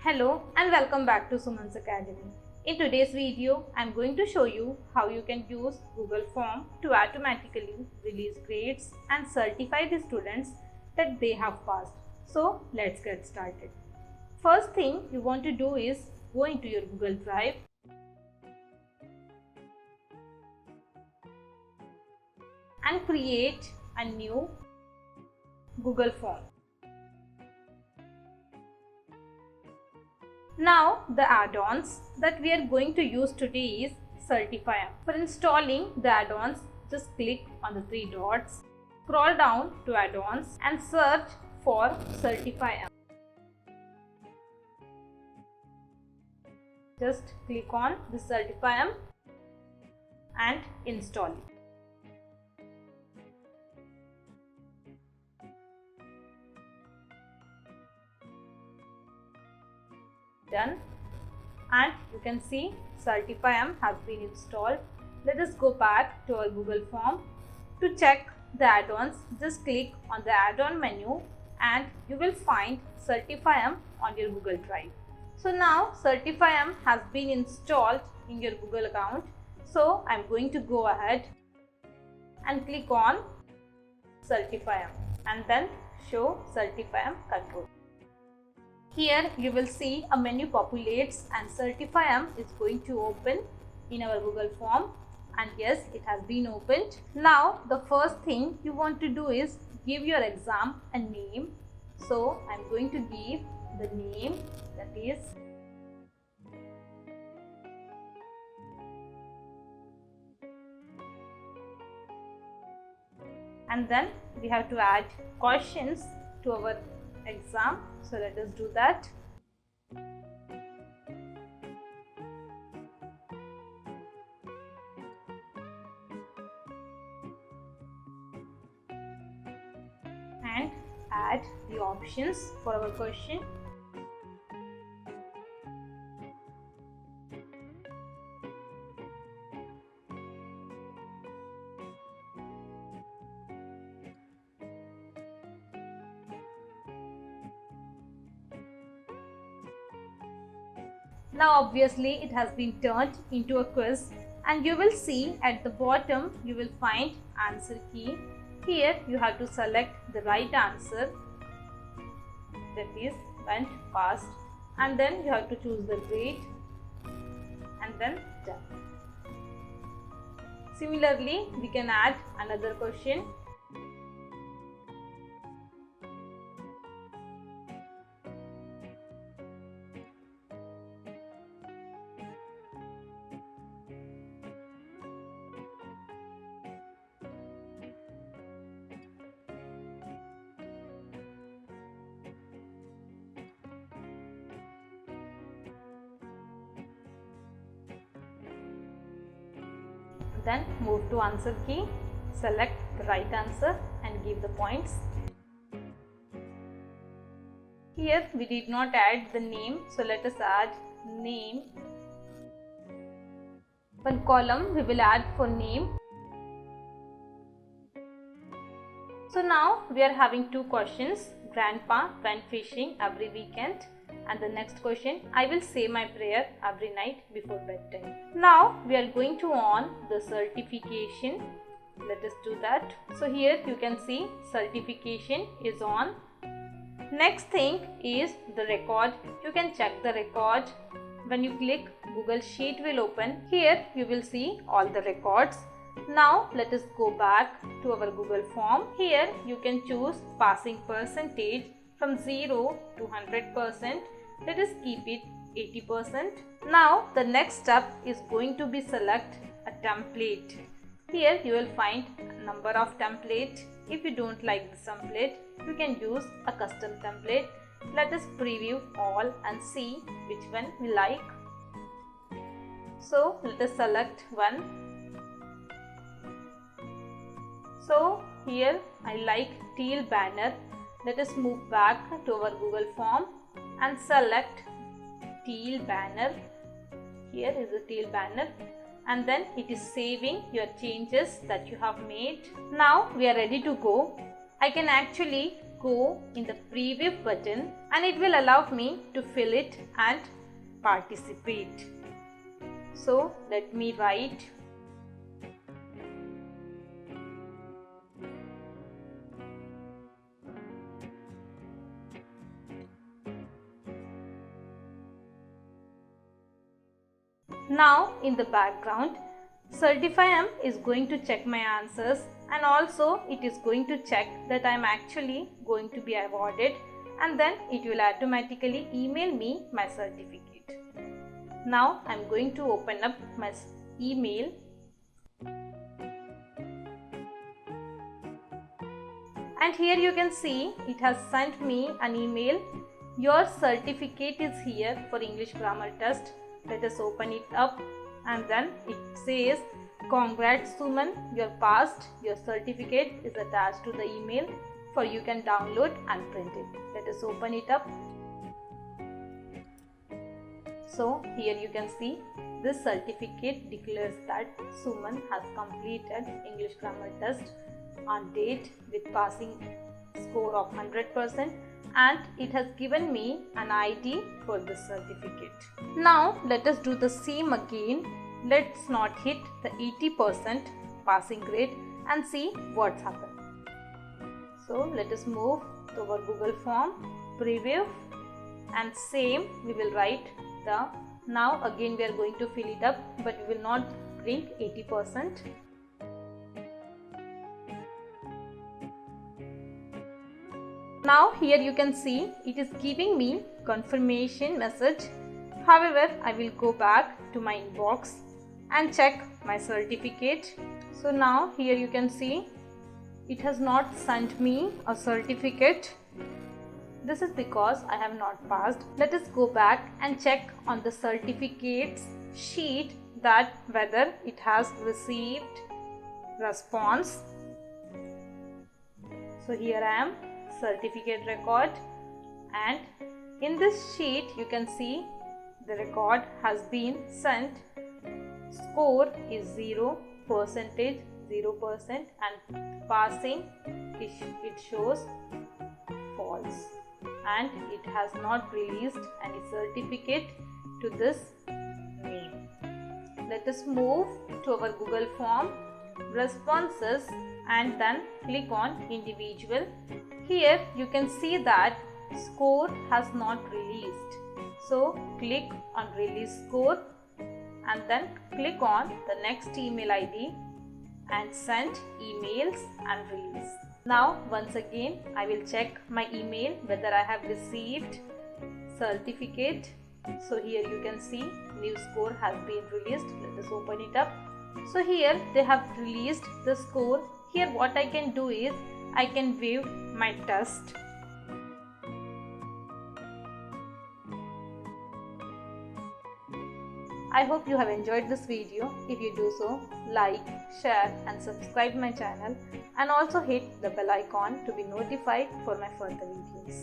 Hello and welcome back to Suman's Academy. In today's video, I am going to show you how you can use Google Form to automatically release grades and certify the students that they have passed. So let's get started. First thing you want to do is go into your Google Drive and create a new Google Form. Now the add-ons that we are going to use today is Certify. For installing the add-ons, just click on the three dots, scroll down to add-ons and search for Certify. Just click on the Certify and install it. Done, and you can see Certify has been installed. Let us go back to our Google Form. To check the add-ons, just click on the add-on menu and you will find Certify on your Google Drive. So now Certify has been installed in your Google account. So I am going to go ahead and click on Certify and then show Certify control. Here you will see a menu populates and Certify is going to open in our Google Form, and yes, it has been opened. Now the first thing you want to do is give your exam a name. So I am going to give the name, that is and then we have to add questions to our exam. So let us do that. And add the options for our question. Now obviously it has been turned into a quiz, and you will see at the bottom you will find answer key. Here you have to select the right answer, that is went past, and then you have to choose the grade and then done. Similarly, we can add another question. Then move to answer key, select the right answer and give the points. Here we did not add the name, so let us add name. One column we will add for name. So now we are having two questions. Grandpa went fishing every weekend. And the next question, I will say my prayer every night before bedtime. Now we are going to on the certification. Let us do that. So here you can see certification is on. Next thing is the record. You can check the record. When you click, Google Sheet will open. Here you will see all the records. Now let us go back to our Google Form. Here you can choose passing percentage from 0 to 100%. Let us keep it 80%. Now the next step is going to be select a template. Here you will find a number of templates. If you don't like this template, you can use a custom template. Let us preview all and see which one we like. So let us select one. So here I like teal banner. Let us move back to our Google Form and select teal banner. Here is the teal banner, and then it is saving your changes that you have made. Now we are ready to go. I can actually go in the preview button and it will allow me to fill it and participate. So let me write now. In the background, CertifyM is going to check my answers and also it is going to check that I am actually going to be awarded, and then it will automatically email me my certificate. Now I am going to open up my email. And here you can see it has sent me an email. Your certificate is here for English grammar test. Let us open it up, and then it says, "Congrats Suman, you passed. Your certificate is attached to the email, for you can download and print it." Let us open it up. So here you can see this certificate declares that Suman has completed English grammar test on date with passing score of 100%, and it has given me an ID for this certificate. Now let us do the same again. Let's not hit the 80% passing grade and see what's happened. So let us move to our Google form, preview, and same we will write the, now again we are going to fill it up, but we will not bring 80%. Now here you can see it is giving me confirmation message. However, I will go back to my inbox and check my certificate. So now here you can see it has not sent me a certificate. This is because I have not passed. Let us go back and check on the certificates sheet that whether it has received response. So here I am, certificate record, and in this sheet you can see the record has been sent. Score is 0%, and passing it shows false, and it has not released any certificate to this name. Let us move to our Google form, responses, and then click on individual. Here you can see that score has not released. So click on release score and then click on the next email ID and send emails and release. Now once again I will check my email whether I have received certificate. So here you can see new score has been released. Let us open it up. So here they have released the score. Here what I can do is I can view my test. I hope you have enjoyed this video. If you do so, like, share and subscribe my channel, and also hit the bell icon to be notified for my further videos.